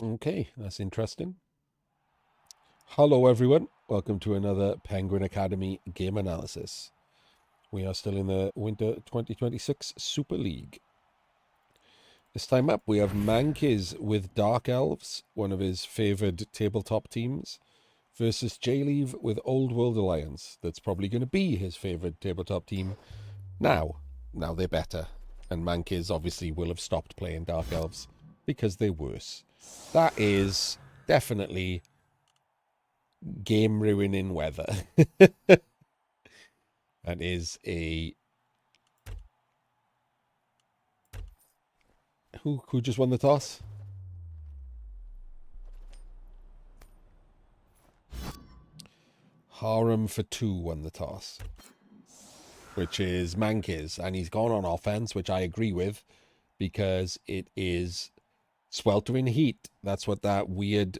Okay, that's interesting. Hello, everyone. Welcome to another Penguin Academy game analysis. We are still in the Winter 2026 Super League. This time up, we have Mankiz with Dark Elves, one of his favoured tabletop teams, versus JLeav with Old World Alliance. That's probably going to be his favoured tabletop team now. Now they're better. And Mankiz obviously will have stopped playing Dark Elves because they're worse. That is definitely game ruining weather. That is a who just won the toss? Harem for 2 won the toss, which is Mankiz, and he's gone on offense, which I agree with because it is sweltering heat. That's what that weird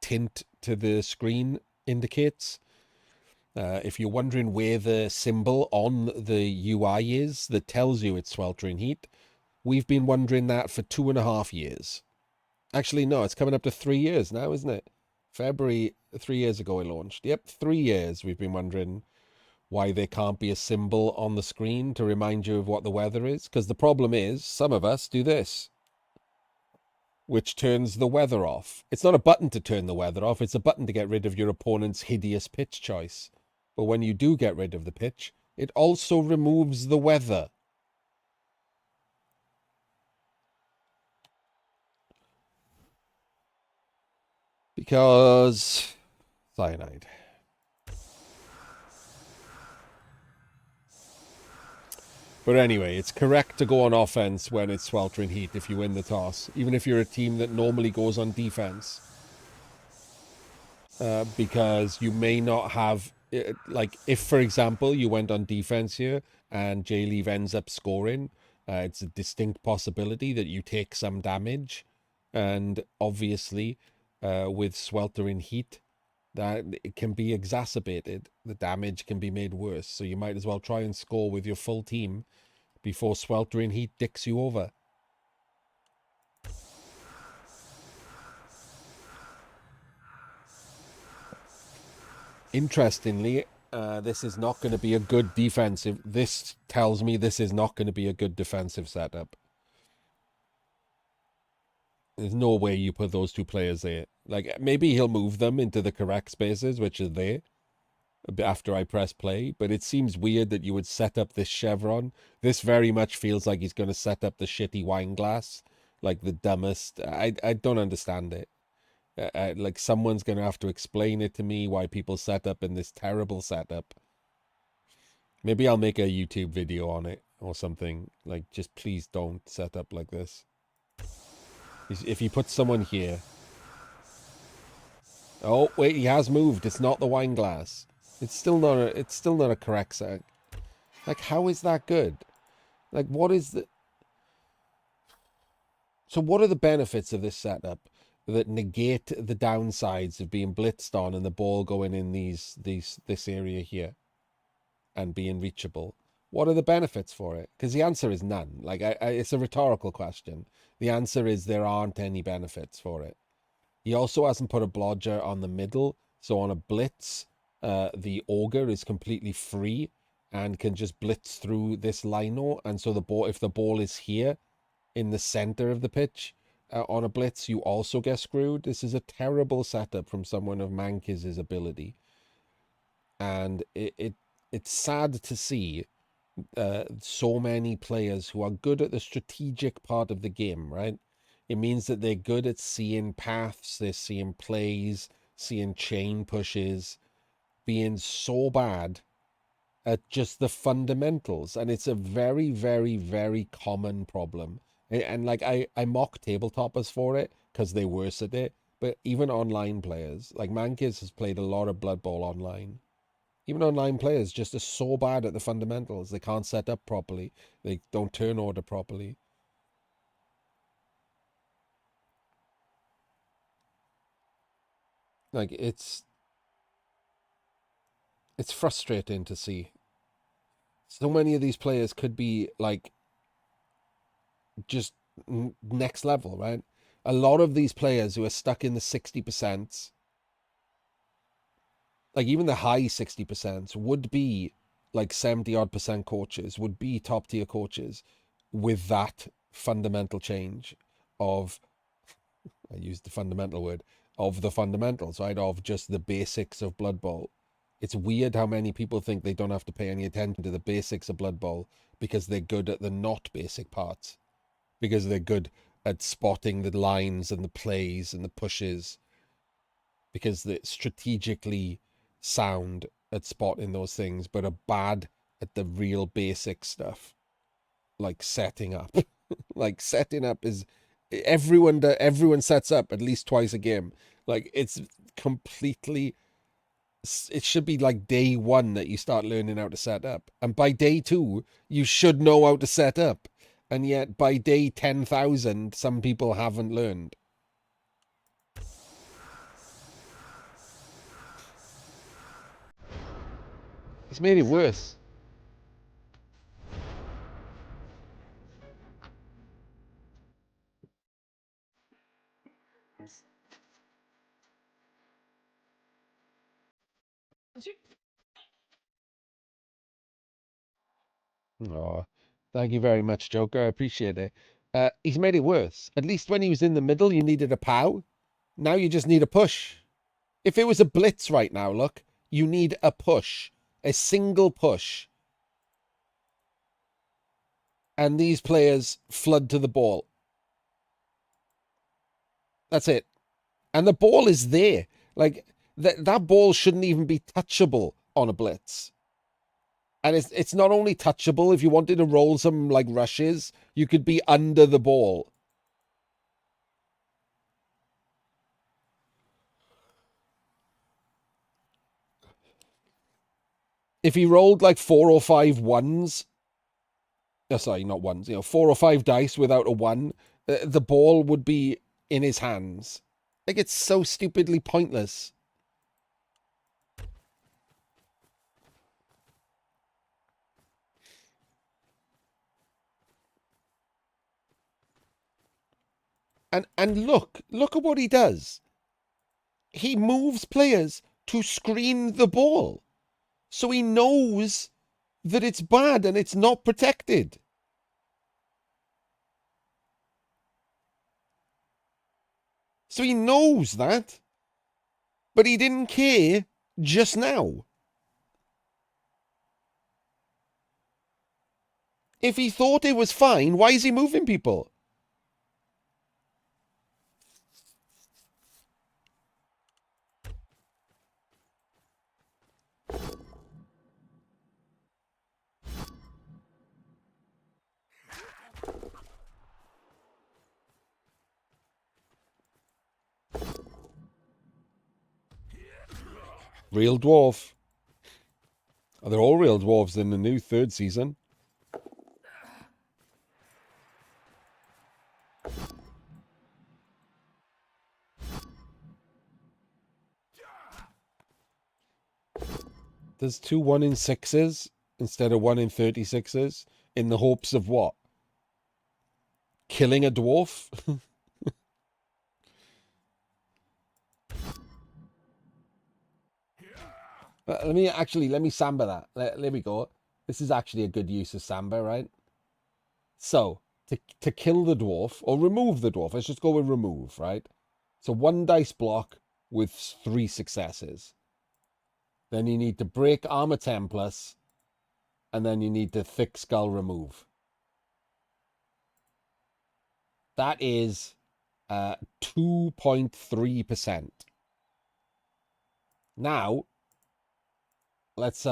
tint to the screen indicates. If you're wondering where the symbol on the UI is that tells you it's sweltering heat, we've been wondering that for 2.5 years. Actually, no, it's coming up to 3 years now, isn't it? February, 3 years ago, it launched. Yep, 3 years we've been wondering why there can't be a symbol on the screen to remind you of what the weather is. Because the problem is, some of us do this, which turns the weather off. It's not a button to turn the weather off, it's a button to get rid of your opponent's hideous pitch choice. But when you do get rid of the pitch, it also removes the weather. Because cyanide. But anyway, it's correct to go on offense when it's sweltering heat if you win the toss, even if you're a team that normally goes on defense. Because you may not have, like, if, for example, you went on defense here and JLeav ends up scoring, it's a distinct possibility that you take some damage. And obviously, with sweltering heat, that it can be exacerbated. The damage can be made worse. So you might as well try and score with your full team before sweltering heat dicks you over. Interestingly, this is not going to be a good defensive. This tells me this is not going to be a good defensive setup. There's no way you put those two players there. Like, maybe he'll move them into the correct spaces, which are there, after I press play. But it seems weird that you would set up this chevron. This very much feels like he's going to set up the shitty wine glass, like the dumbest. I don't understand it. Like, someone's going to have to explain it to me why people set up in this terrible setup. Maybe I'll make a YouTube video on it or something. Like, just please don't set up like this. If you put someone here. Oh, wait, he has moved. It's not the wine glass. It's still not a correct set. Like, how is that good? Like, what is the So what are the benefits of this setup that negate the downsides of being blitzed on and the ball going in this area here and being reachable? What are the benefits for it? Because the answer is none. Like, it's a rhetorical question. The answer is there aren't any benefits for it. He also hasn't put a blodger on the middle, so on a blitz, the ogre is completely free and can just blitz through this lino. And so if the ball is here in the center of the pitch on a blitz, you also get screwed. This is a terrible setup from someone of Mankiz's ability, and it's sad to see so many players who are good at the strategic part of the game, right? It means that they're good at seeing paths, they're seeing plays, seeing chain pushes, being so bad at just the fundamentals. And it's a very, very, very common problem. And like, I mock tabletoppers for it because they're worse at it. But even online players, like Mankiz has played a lot of Blood Bowl online. Even online players just are so bad at the fundamentals. They can't set up properly. They don't turn order properly. Like, it's frustrating to see. So many of these players could be like just next level, right? A lot of these players who are stuck in the 60%, like even the high 60%, would be like 70 odd percent coaches, would be top tier coaches with that fundamental change of, I used the fundamental word, of the fundamentals, right? Of just the basics of Blood Bowl. It's weird how many people think they don't have to pay any attention to the basics of Blood Bowl because they're good at the not basic parts, because they're good at spotting the lines and the plays and the pushes, because they're strategically sound at spotting those things, but are bad at the real basic stuff, like setting up. Like setting up is everyone sets up at least twice a game. Like it's completely, it should be like day one that you start learning how to set up, and by day two you should know how to set up, and yet by day 10,000 some people haven't learned. It's made it worse. Oh, thank you very much, Joker. I appreciate it. He's made it worse. At least when he was in the middle, you needed a pow. Now you just need a push. If it was a blitz right now, look, you need a push. A single push. And these players flood to the ball. That's it. And the ball is there. Like, that ball shouldn't even be touchable on a blitz. And it's not only touchable, if you wanted to roll some, like, rushes, you could be under the ball. If he rolled, like, 4 or 5 ones... Oh, sorry, not ones. 4 or 5 dice without a 1, the ball would be in his hands. Like, it's so stupidly pointless. And look at what he does. He moves players to screen the ball. So he knows that it's bad and it's not protected. So he knows that. But he didn't care just now. If he thought it was fine, why is he moving people? Real dwarf. Oh, they're all real dwarves in the new 3rd season. There's 2 1 in 6s instead of 1 in 36s in the hopes of what? Killing a dwarf? Let me samba that. There we go. This is actually a good use of samba, right? So, to kill the dwarf, or remove the dwarf, let's just go with remove, right? So 1 dice block with 3 successes. Then you need to break armor 10 plus, and then you need to thick skull remove. That is 2.3%. Now, let's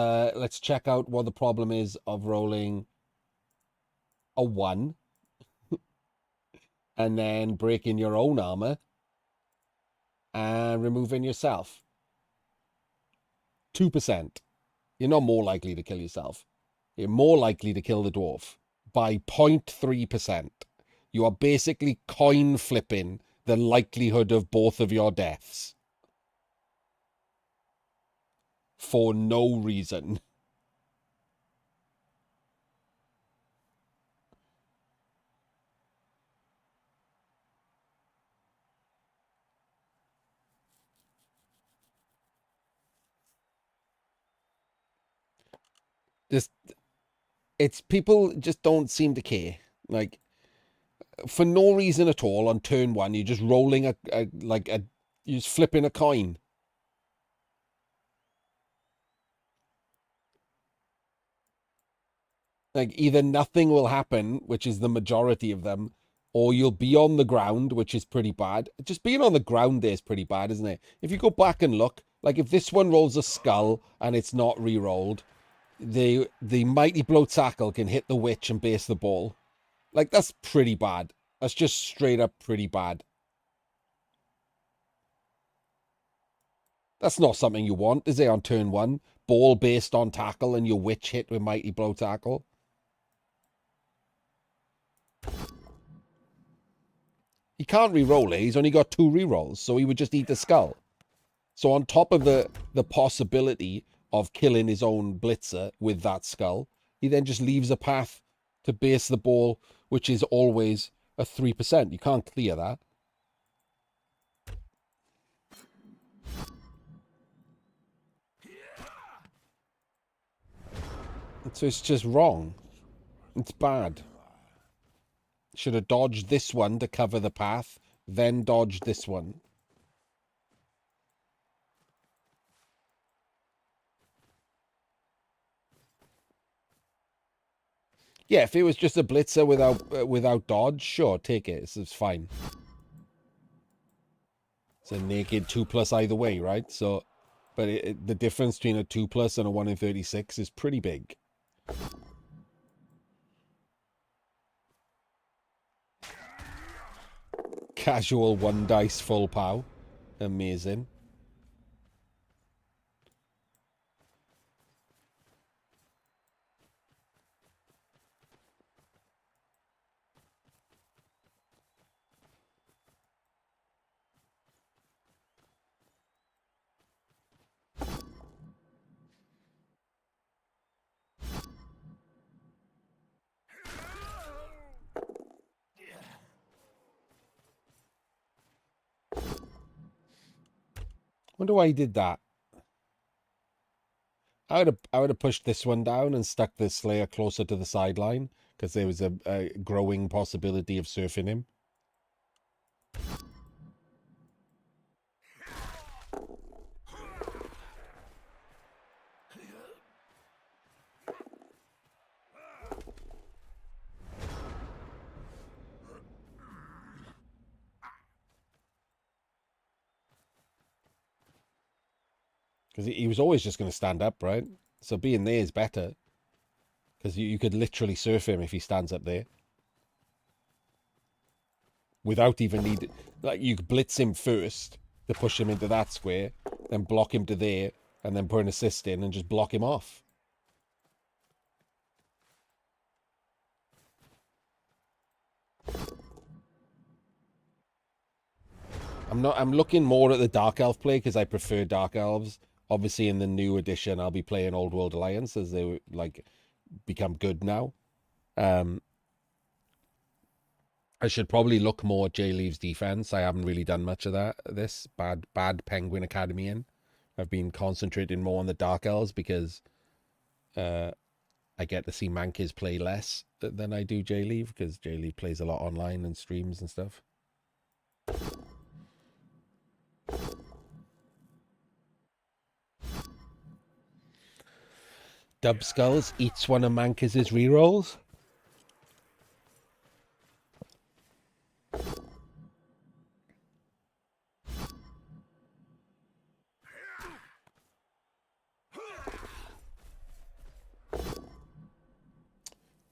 check out what the problem is of rolling a 1 and then breaking your own armor and removing yourself. 2%. You're not more likely to kill yourself. You're more likely to kill the dwarf by 0.3%. You are basically coin flipping the likelihood of both of your deaths. For no reason. Just it's people just don't seem to care. Like for no reason at all on turn one, you're just rolling you're just flipping a coin. Like either nothing will happen, which is the majority of them, or you'll be on the ground, which is pretty bad. Just being on the ground there is pretty bad, isn't it? If you go back and look, like if this one rolls a skull and it's not re-rolled, the mighty blow tackle can hit the witch and base the ball. Like that's pretty bad. That's just straight up pretty bad. That's not something you want, is it, on turn one? Ball based on tackle and your witch hit with mighty blow tackle. He can't re-roll it. He's only got 2 re-rolls, so he would just eat the skull. So on top of the possibility of killing his own blitzer with that skull, he then just leaves a path to base the ball, which is always a 3%. You can't clear that. So it's just wrong. It's bad. Should have dodged this one to cover the path, then dodged this one. Yeah, if it was just a blitzer without dodge, sure, take it. It's fine. It's a naked 2+ either way, right? So, but the difference between a 2+ and a 1 in 36 is pretty big. Casual 1 dice full pow. Amazing. Wonder why he did that. I would have pushed this one down and stuck the Slayer closer to the sideline because there was a growing possibility of surfing him. Because he was always just going to stand up, right? So being there is better. Because you could literally surf him if he stands up there. Without even needing... Like, you could blitz him first to push him into that square, then block him to there, and then put an assist in and just block him off. I'm looking more at the Dark Elf play because I prefer Dark Elves. Obviously, in the new edition, I'll be playing Old World Alliance as they like become good now. I should probably look more at JLeav's defense. I haven't really done much of that. This bad Penguin Academy in. I've been concentrating more on the Dark Elves because I get to see Mankiz play less than I do JLeav because JLeav plays a lot online and streams and stuff. Dub Skulls eats one of Mankiz's rerolls.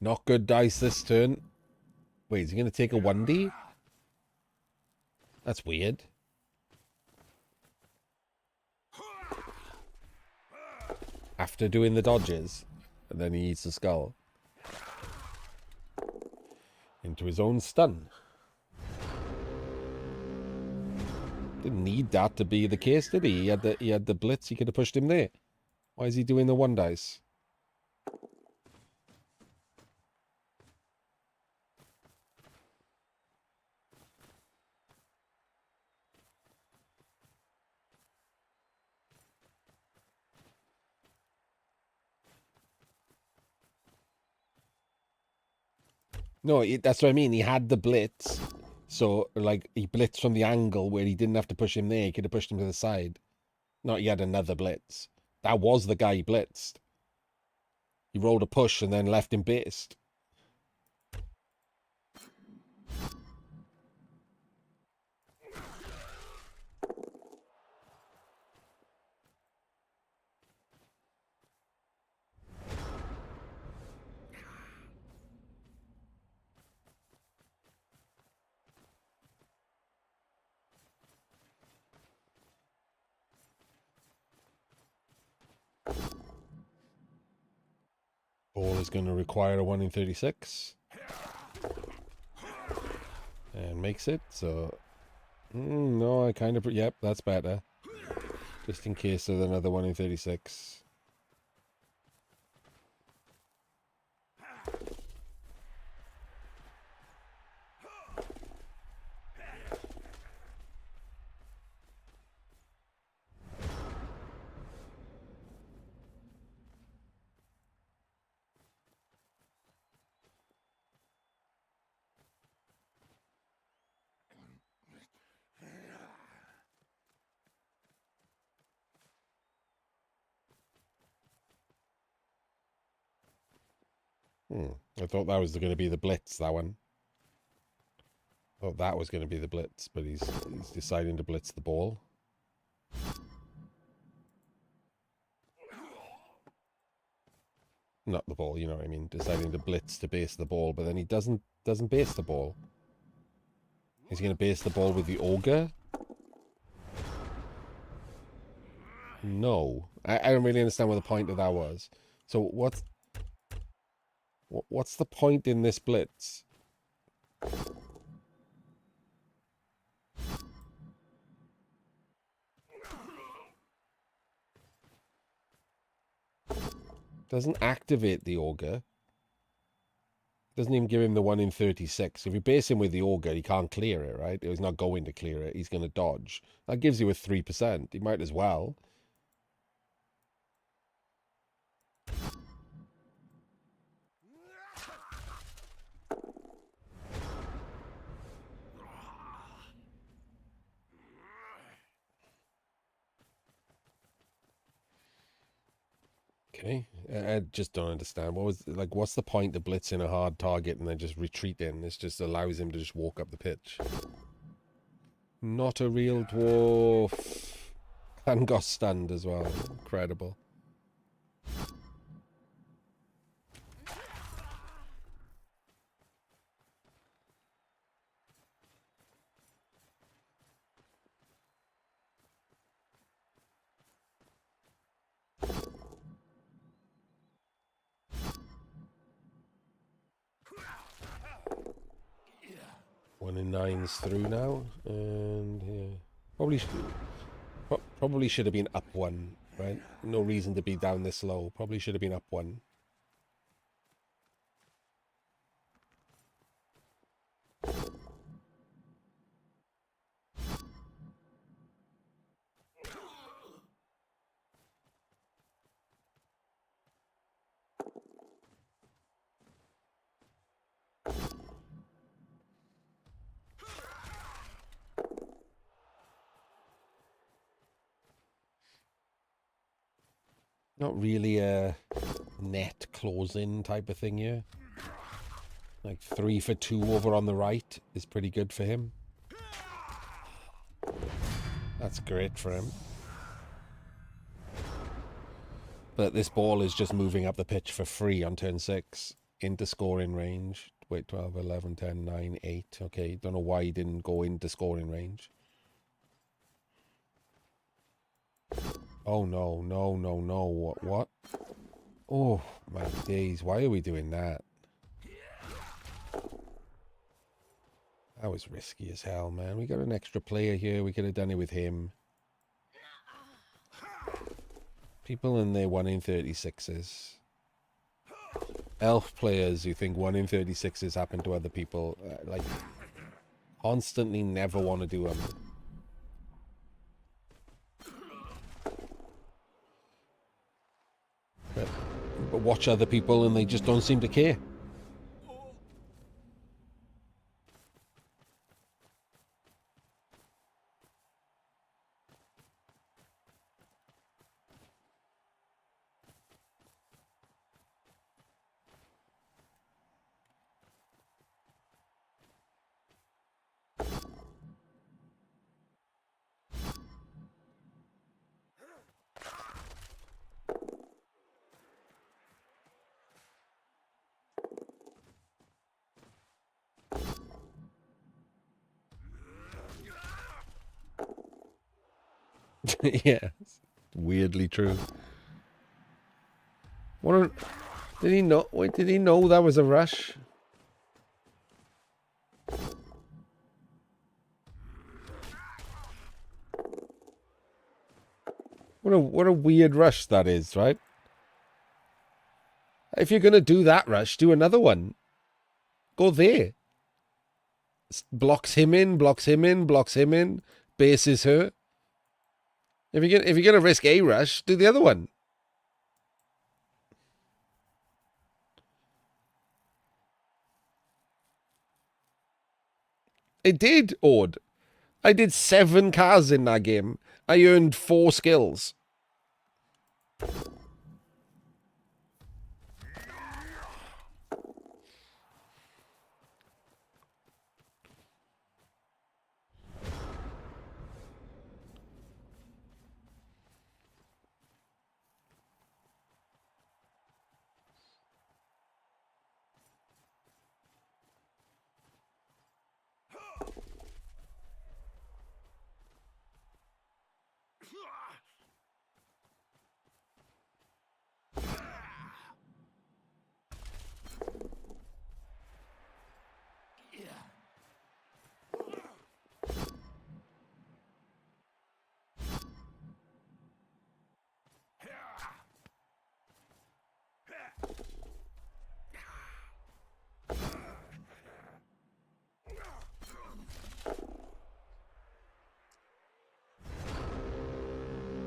Not good dice this turn. Wait, is he going to take a 1D? That's weird. After doing the dodges. And then he eats the skull. Into his own stun. Didn't need that to be the case, did he? He had the blitz. He could have pushed him there. Why is he doing the 1 dice? No, that's what I mean. He had the blitz. So, like, he blitzed from the angle where he didn't have to push him there. He could have pushed him to the side. Not yet another blitz. That was the guy he blitzed. He rolled a push and then left him based. Ball is going to require a 1 in 36. And makes it, so... no, I kind of... Yep, that's better. Just in case of another 1 in 36. I thought that was going to be the blitz, that one. I thought that was going to be the blitz, but he's deciding to blitz the ball. Not the ball, you know what I mean? Deciding to blitz to base the ball, but then he doesn't base the ball. Is he going to base the ball with the ogre? No. I don't really understand what the point of that was. So what's the point in this blitz? Doesn't activate the ogre. Doesn't even give him the 1 in 36. If you base him with the ogre, he can't clear it, right? He's not going to clear it. He's going to dodge. That gives you a 3%. He might as well. Okay, I just don't understand. What's the point of blitzing a hard target and then just retreating? This just allows him to just walk up the pitch. Not a real dwarf. And got stunned as well. Incredible. One in 9's through now, and yeah, probably should have been up 1, right? No reason to be down this low. Probably should have been up 1. Not really a net closing type of thing here. Like 3 for 2 over on the right is pretty good for him. That's great for him. But this ball is just moving up the pitch for free on turn 6 into scoring range. Wait, 12, 11, 10, 9, 8. Okay, don't know why he didn't go into scoring range. Oh, no, no, no, no. What? Oh, my days. Why are we doing that? That was risky as hell, man. We got an extra player here. We could have done it with him. People in their 1 in 36s. Elf players who think 1 in 36s happen to other people. Like, constantly never want to do them. But watch other people and they just don't seem to care. Yeah, weirdly true. Did he know? Wait, did he know that was a rush? What a weird rush that is, right? If you're gonna do that rush, do another one. Go there. Blocks him in, blocks him in, blocks him in. Bases her. If you're gonna risk a rush, do the other one. It did, Ord. I did 7 cars in that game. I earned 4 skills.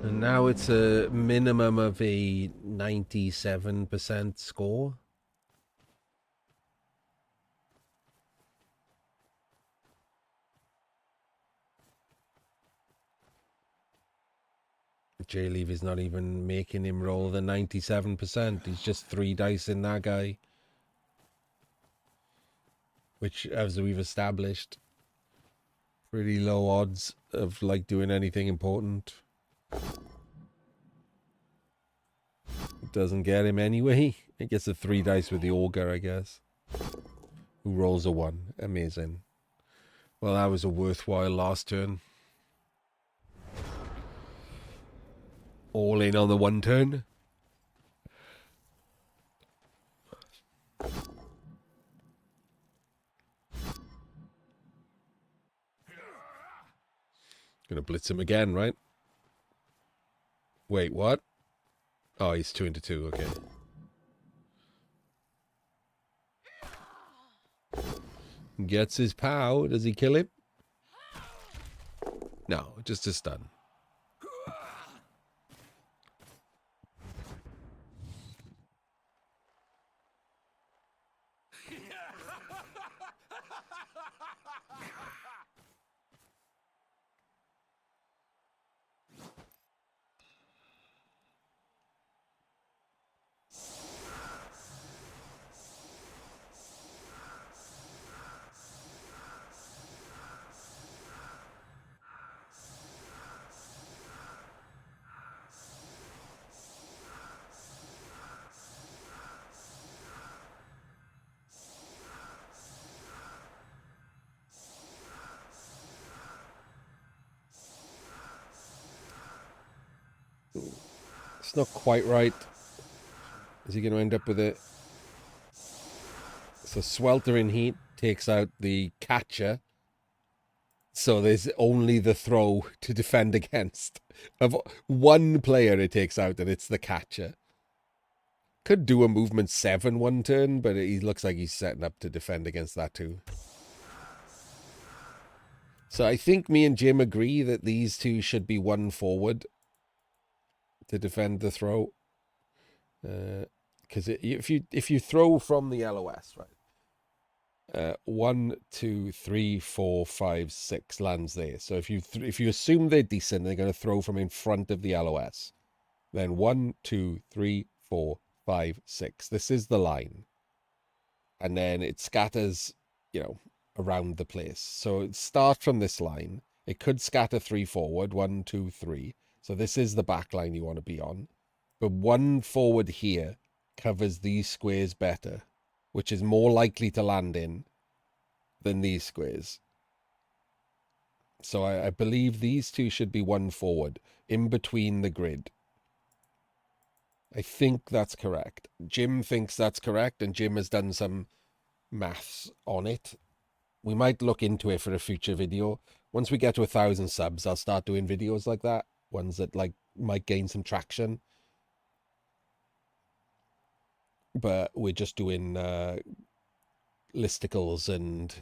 And now it's a minimum of a 97% score. JLeav is not even making him roll the 97%. He's just 3 dice in that guy. Which, as we've established, pretty low odds of, like, doing anything important. It doesn't get him anyway. It gets a 3 dice with the Augur, I guess. Who rolls a 1. Amazing. Well, that was a worthwhile last turn. All in on the 1 turn. Gonna blitz him again, right? Wait, what? Oh, he's 2 into 2, okay. Gets his pow. Does he kill him? No, just a stun. It's not quite right. Is he going to end up with it? So sweltering heat takes out the catcher. So there's only the throw to defend against. Of one player it takes out, and it's the catcher. Could do a movement 7 1 turn, but he looks like he's setting up to defend against that too. So I think me and Jim agree that these two should be 1 forward to defend the throw. Because if you throw from the LOS, right? 1, 2, 3, 4, 5, 6 lands there. So if you assume they're decent, they're going to throw from in front of the LOS. Then 1, 2, 3, 4, 5, 6. This is the line, and then it scatters, around the place. So it starts from this line. It could scatter 3 forward. 1, 2, 3. So this is the back line you want to be on. But 1 forward here covers these squares better, which is more likely to land in than these squares. So I believe these two should be one forward, in between the grid. I think that's correct. Jim thinks that's correct, and Jim has done some maths on it. We might look into it for a future video. Once we get to 1,000 subs, I'll start doing videos like that. Ones that like might gain some traction. But we're just doing listicles and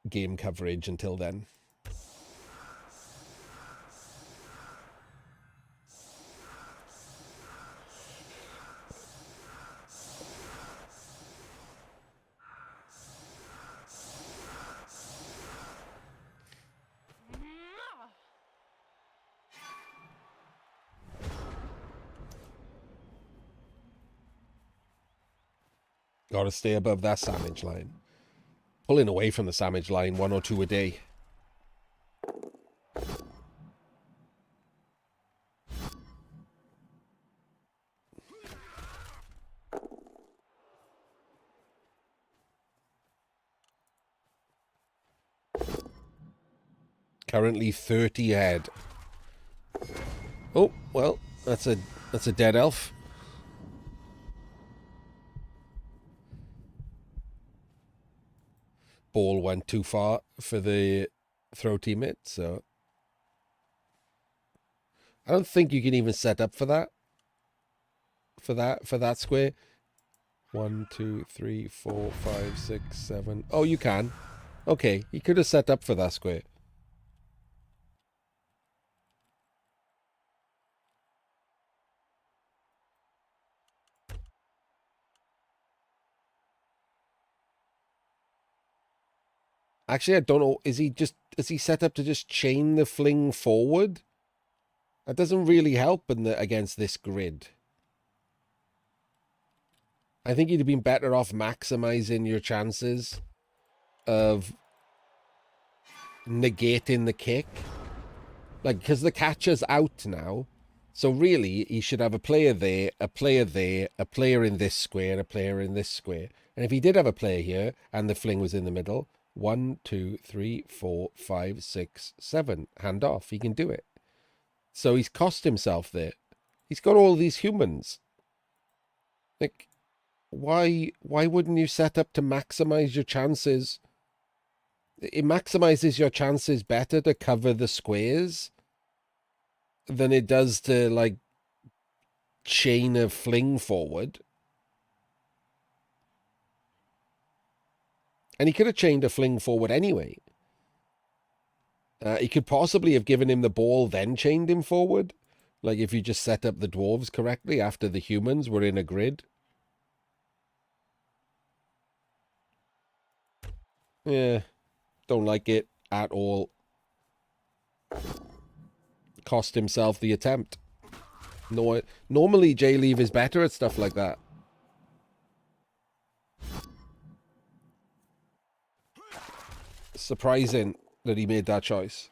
game coverage until then. Got to stay above that sandwich line. Pulling away from the sandwich line 1 or 2 a day. Currently 30 ahead. Oh, well, that's a dead elf. Ball went too far for the throw teammate, so I don't think you can even set up for that. For that square. 1, 2, 3, 4, 5, 6, 7. Oh, you can. Okay, you could have set up for that square. Actually, I don't know. Is he set up to just chain the fling forward? That doesn't really help against this grid. I think you'd have been better off maximizing your chances of negating the kick. Like, because the catcher's out now. So really, he should have a player there, a player there, a player in this square, a player in this square. And if he did have a player here, and the fling was in the middle, 1, 2, 3, 4, 5, 6, 7. Hand off. He can do it. So he's cost himself there. He's got all these humans. Like, why wouldn't you set up to maximize your chances? It maximizes your chances better to cover the squares than it does to, like, chain a fling forward. And he could have chained a fling forward anyway. He could possibly have given him the ball, then chained him forward. Like, if you just set up the dwarves correctly after the humans were in a grid. Yeah, don't like it at all. Cost himself the attempt. No, normally JLeav is better at stuff like that. Surprising that he made that choice.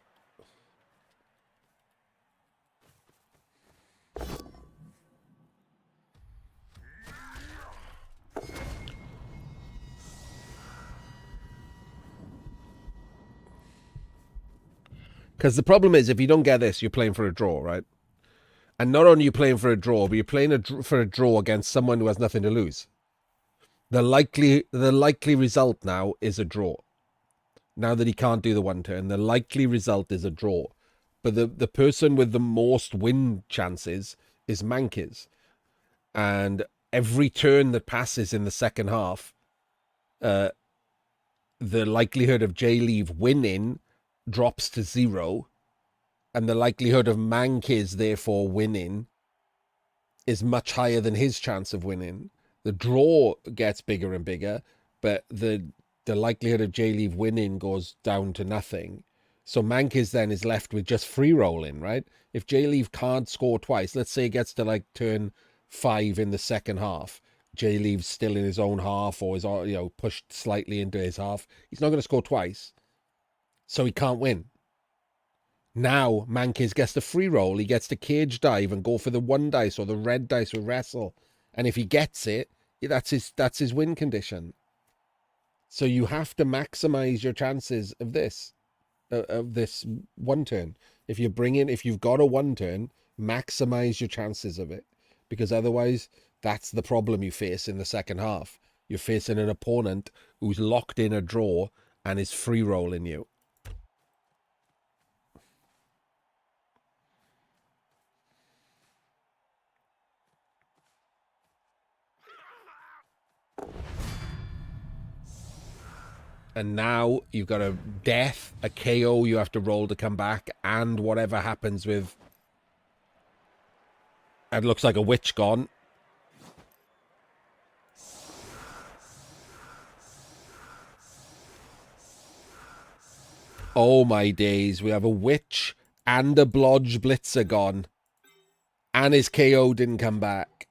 Because the problem is, if you don't get this, you're playing for a draw, right? And not only are you playing for a draw, but you're playing for a draw against someone who has nothing to lose. The likely result now is a draw. Now that he can't do the one turn, the likely result is a draw. But the person with the most win chances is Mankiz. And every turn that passes in the second half, the likelihood of JLeav winning drops to 0. And the likelihood of Mankiz therefore winning is much higher than his chance of winning. The draw gets bigger and bigger, but the likelihood of JLeav winning goes down to nothing. So Mankiz then is left with just free rolling, right? If JLeav can't score twice, let's say it gets to like turn 5 in the second half, JLeav's still in his own half or is, pushed slightly into his half, he's not going to score twice, so he can't win. Now Mankiz gets the free roll. He gets to cage dive and go for the 1 dice or the red dice with wrestle. And if he gets it, that's his win condition. So you have to maximize your chances of this. of this one turn. If you've got a one turn, maximize your chances of it, because otherwise that's the problem you face in the second half. You're facing an opponent who's locked in a draw and is free rolling you. And now you've got a death, a KO you have to roll to come back, and whatever happens with... It looks like a witch gone. Oh my days, we have a witch and a blodge blitzer gone. And his KO didn't come back.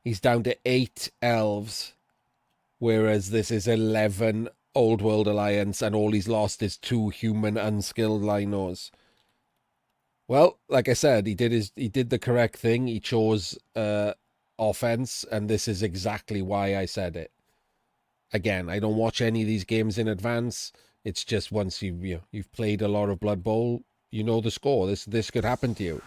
He's down to 8 elves. Whereas this is 11 Old World Alliance, and all he's lost is 2 human unskilled Linos. Well, like I said, he did the correct thing. He chose offense, and this is exactly why I said it. Again, I don't watch any of these games in advance. It's just once you've played a lot of Blood Bowl, you know the score. This could happen to you.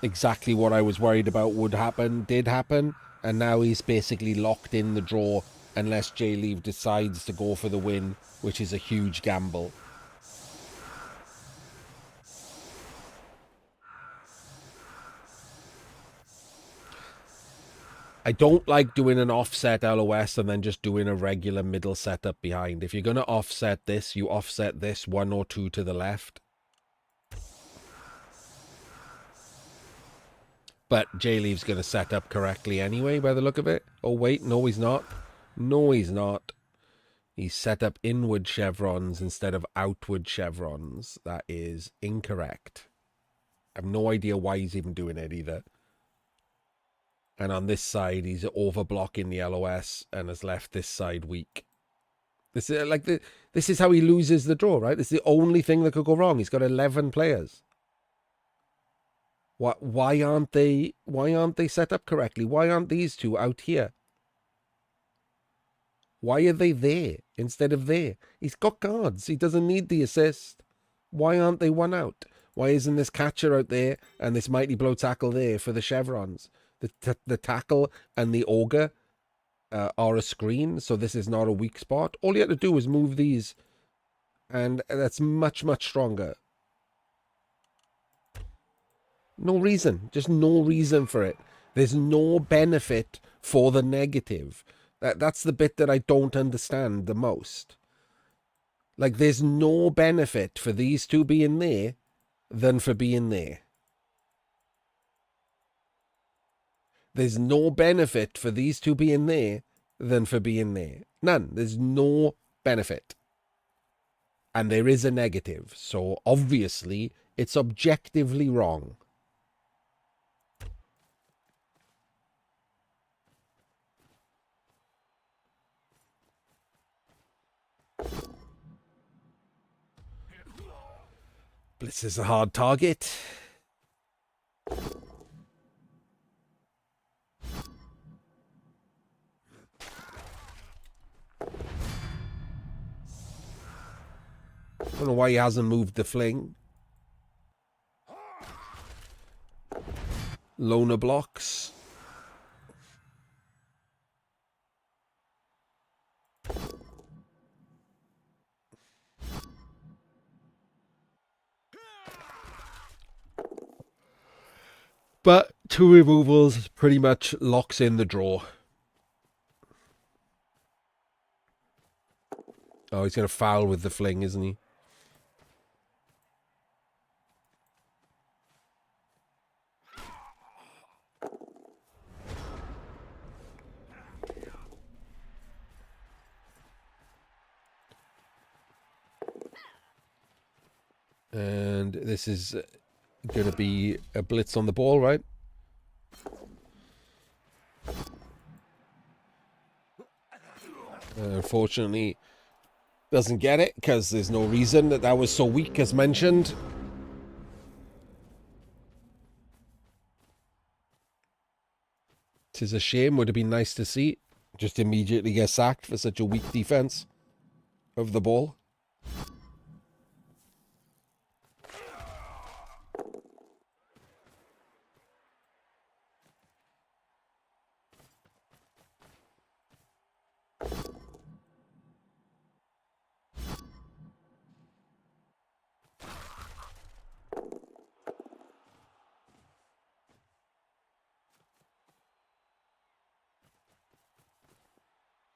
Exactly what I was worried about would happen did happen, and now he's basically locked in the draw unless JLeav decides to go for the win, which is a huge gamble. I don't like doing an offset LOS and then just doing a regular middle setup behind. If you're going to offset this, you offset this 1 or 2 to the left. But JLeav's going to set up correctly anyway, by the look of it. Oh, wait, no, he's not. No, he's not. He's set up inward chevrons instead of outward chevrons. That is incorrect. I have no idea why he's even doing it either. And on this side, he's overblocking the LOS and has left this side weak. This is how he loses the draw, right? This is the only thing that could go wrong. He's got 11 players. Why aren't they set up correctly? Why aren't these two out here? Why are they there instead of there? He's got guards. He doesn't need the assist. Why aren't they one out? Why isn't this catcher out there and this mighty blow tackle there for the chevrons? The tackle and the ogre are a screen, so this is not a weak spot. All you have to do is move these, and that's much, much stronger. No reason. Just no reason for it. There's no benefit for the negative. That's the bit that I don't understand the most. Like, there's no benefit for these two being there than for being there. There's no benefit for these two being there than for being there. None. There's no benefit. And there is a negative. So, obviously, it's objectively wrong. Blitz is a hard target. I don't know why he hasn't moved the fling. Loner blocks. But 2 removals pretty much locks in the draw. Oh, he's going to foul with the fling, isn't he? And this is going to be a blitz on the ball, right? Unfortunately, doesn't get it because there's no reason that was so weak as mentioned. Tis a shame. Would have been nice to see. Just immediately get sacked for such a weak defense. of the ball.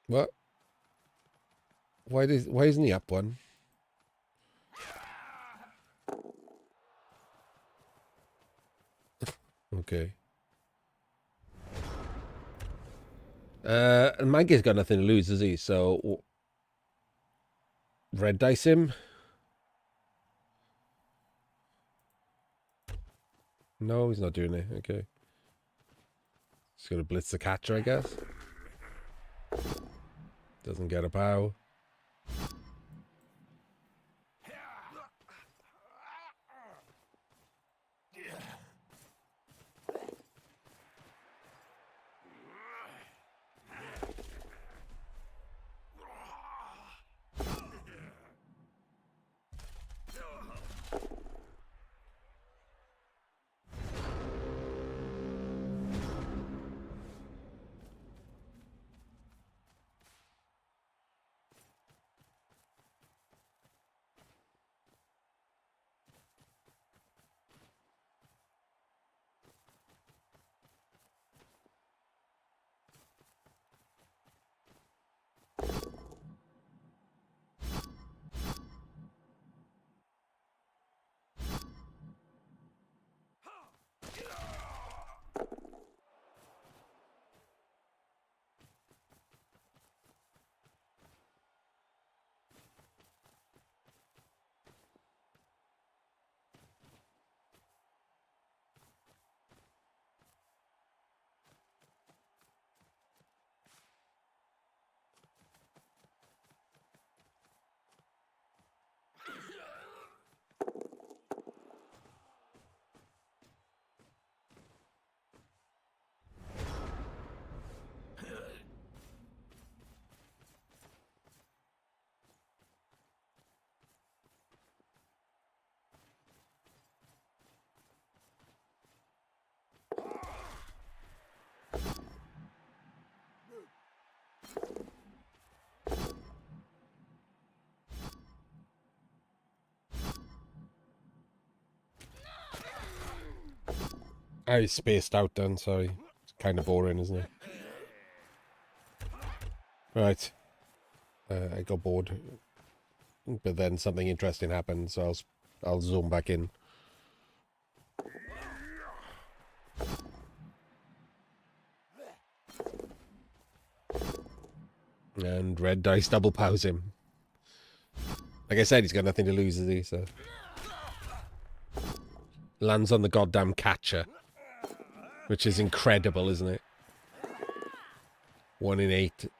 What? Why isn't he up one? Okay. And Mankiz's got nothing to lose, has he? So red dice him. No, he's not doing it. Okay. He's gonna blitz the catcher, I guess. Doesn't get a pow. I spaced out then, sorry. It's kind of boring, isn't it? Right. I got bored. But then something interesting happened, so I'll zoom back in. And red dice double pows him. Like I said, he's got nothing to lose, is he? So lands on the goddamn catcher, which is incredible, isn't it? 1 in 8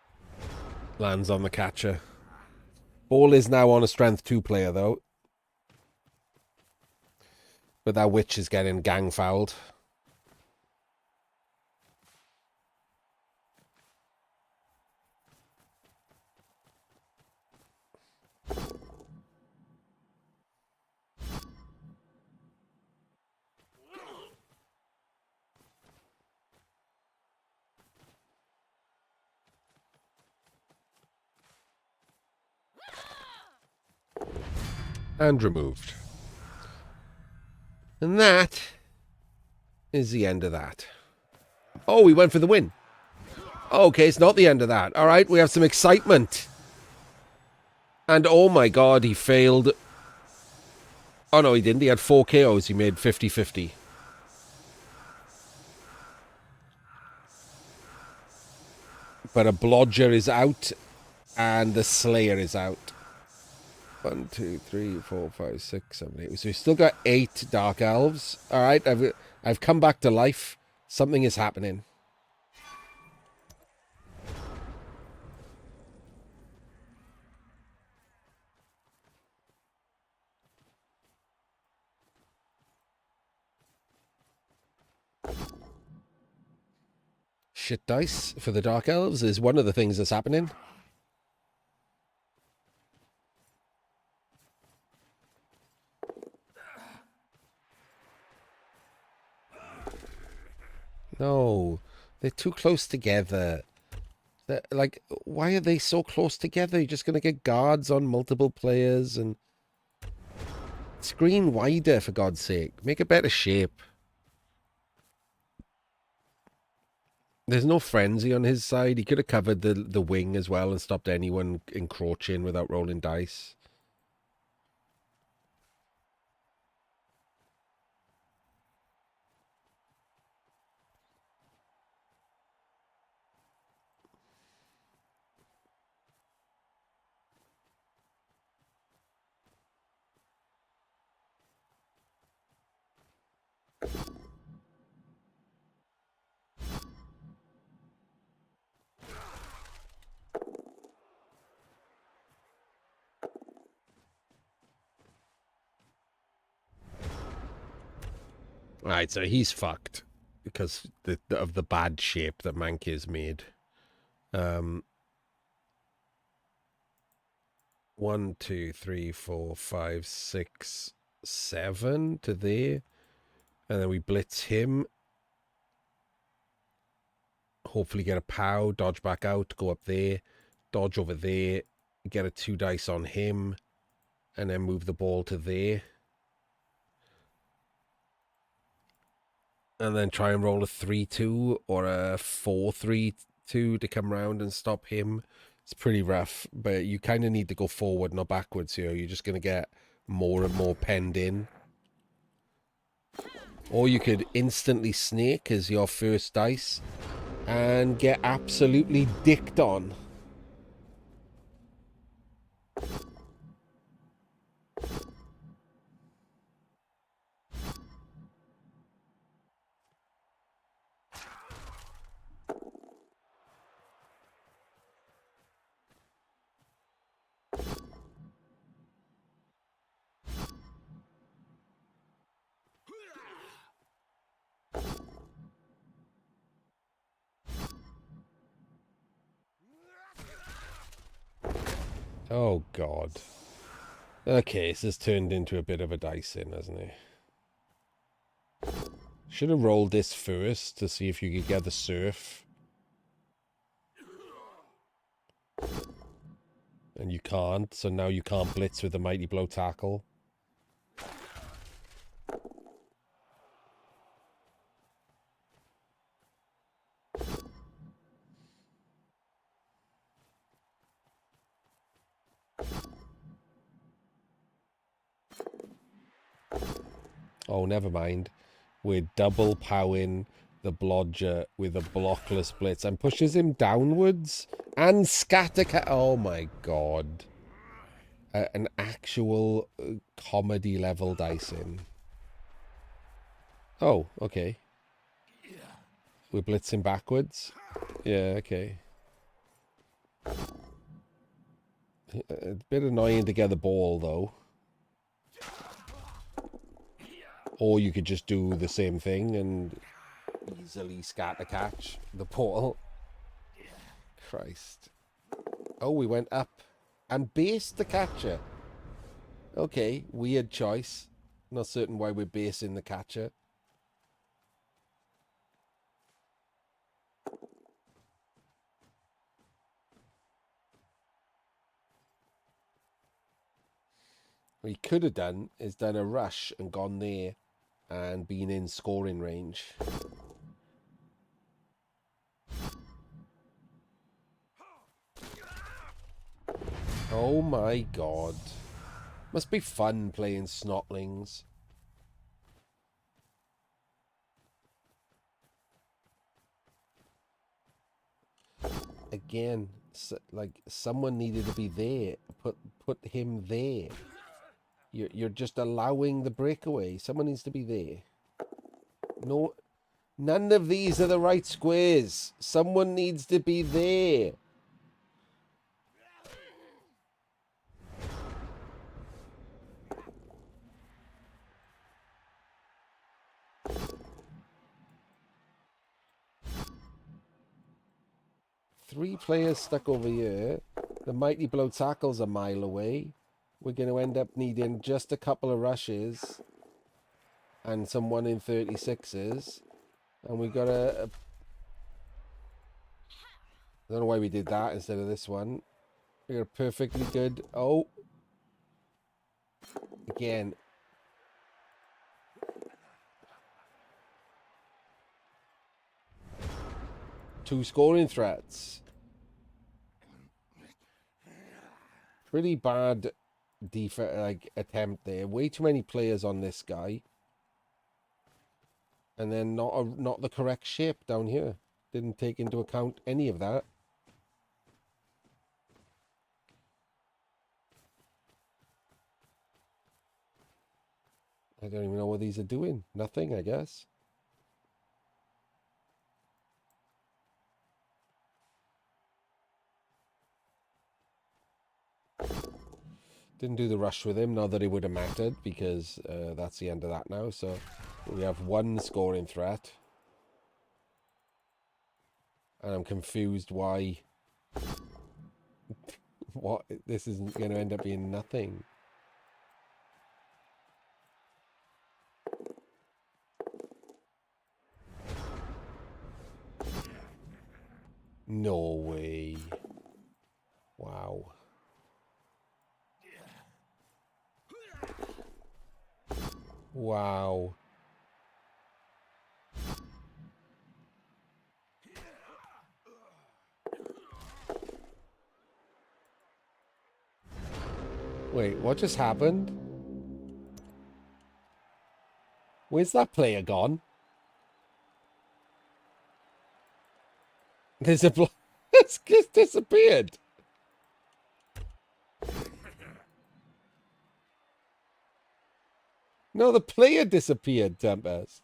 lands on the catcher. Ball is now on a strength 2 player, though. But that witch is getting gang fouled. And removed. And that is the end of that. Oh, we went for the win. Okay, it's not the end of that. All right, we have some excitement. And oh my god, he failed. Oh no, he didn't. He had 4 KOs. He made 50-50. But a blodger is out, and the slayer is out. 1, 2, 3, 4, 5, 6, 7, 8. So we've still got 8 dark elves. All right, I've come back to life. Something is happening. Shit dice for the dark elves is one of the things that's happening. No, they're too close together. Like, why are they so close together? You're just going to get guards on multiple players and screen wider, for God's sake. Make a better shape. There's no frenzy on his side. He could have covered the wing as well and stopped anyone encroaching without rolling dice. Alright, so he's fucked because of the bad shape that Mankiz made. 1, 2, 3, 4, 5, 6, 7 to there. And then we blitz him. Hopefully get a pow, dodge back out, go up there, dodge over there, get a 2 dice on him, and then move the ball to there. And then try and roll a 3-2 or a 4-3-2 to come around and stop him. It's pretty rough, but you kind of need to go forward, not backwards here. You're just going to get more and more penned in. Or you could instantly snake as your first dice and get absolutely dicked on. Oh, God. Okay, this has turned into a bit of a dice-in, hasn't it? Should have rolled this first to see if you could get the surf. And you can't, so now you can't blitz with the Mighty Blow tackle. Oh, never mind. We're double powing the blodger with a blockless blitz and pushes him downwards and scatter. Oh my God. An actual comedy level dicing. Oh, okay. We're blitzing backwards. Yeah, okay. A bit annoying to get the ball, though. Or you could just do the same thing and easily scatter catch the ball. Christ. Oh, we went up and based the catcher. Okay, weird choice. Not certain why we're basing the catcher. What he could have done is done a rush and gone there and been in scoring range. Oh my God. Must be fun playing snotlings. Again, like someone needed to be there. Put him there. You're just allowing the breakaway. Someone needs to be there. No, none of these are the right squares. Someone needs to be there. Three players stuck over here. The Mighty Blow tackle's a mile away. We're going to end up needing just a couple of rushes and some 1 in 36s. And we got a I don't know why we did that instead of this one. We got a perfectly good... Oh! Again. 2 scoring threats. Pretty bad attempt there. Way too many players on this guy. And then not the correct shape down here. Didn't take into account any of that. I don't even know what these are doing. Nothing, I guess. Didn't do the rush with him, not that it would have mattered, because that's the end of that now. So we have 1 scoring threat. And I'm confused why... what? This isn't going to end up being nothing. No way. Wow. Wow. Wait, what just happened? Where's that player gone? There's a... it's just disappeared. No, the player disappeared, Tempest.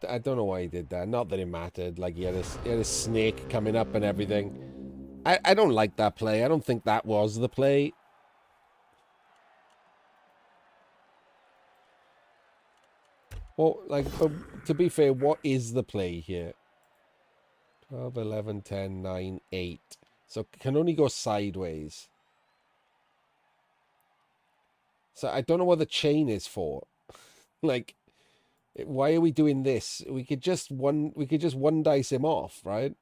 I don't know why he did that. Not that it mattered. Like, he had a snake coming up and everything. I don't like that play. I don't think that was the play. Well, like, but to be fair, what is the play here? 12, 11, 10, 9, 8. So can only go sideways. So I don't know what the chain is for. Like, why are we doing this? We could just one dice him off, right?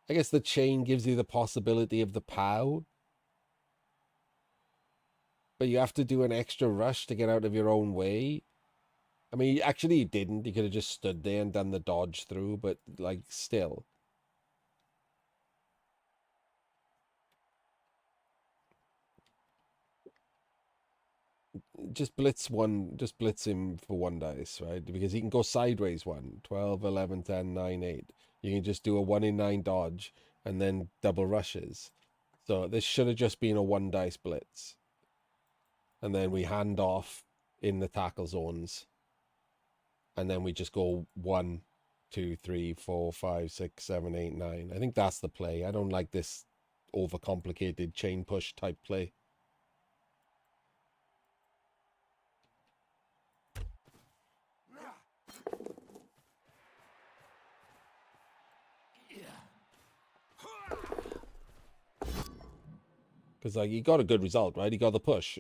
I guess the chain gives you the possibility of the POW. But you have to do an extra rush to get out of your own way. I mean, actually, you didn't. You could have just stood there and done the dodge through, but, like, still. Just blitz him for 1 dice, right? Because he can go sideways 1. 12, 11, 10, 9, 8. You can just do a 1 in 9 dodge and then double rushes. So this should have just been a 1 dice blitz. And then we hand off in the tackle zones. And then we just go 1, 2, 3, 4, 5, 6, 7, 8, 9. I think that's the play. I don't like this overcomplicated chain push type play. Because, like, he got a good result, right? He got the push.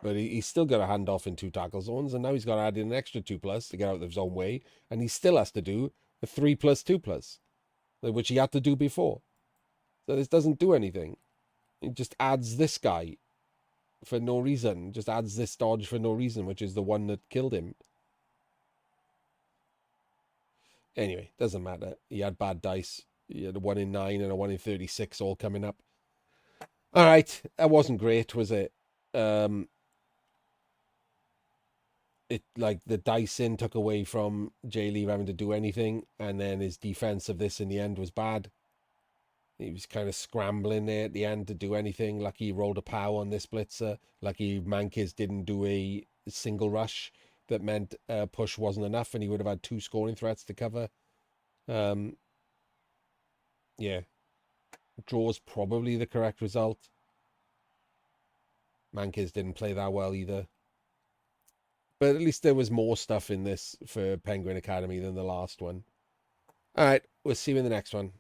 But he's still got a hand off in 2 tackle zones, and now he's got to add in an extra 2+ to get out of his own way, and he still has to do a 3+, 2+, which he had to do before. So this doesn't do anything. It just adds this guy for no reason. Just adds this dodge for no reason, which is the one that killed him. Anyway, doesn't matter. He had bad dice. He had a 1 in 9 and a 1 in 36 all coming up. All right, that wasn't great, was it? It, like, the dicing took away from JLeav having to do anything, and then his defense of this in the end was bad. He was kind of scrambling there at the end to do anything. Lucky he rolled a POW on this blitzer. Lucky Mankiz didn't do a single rush that meant push wasn't enough, and he would have had 2 scoring threats to cover. Yeah. Draw's probably the correct result. Mankiz didn't play that well either. But at least there was more stuff in this for Penguin Academy than the last one. All right, we'll see you in the next one.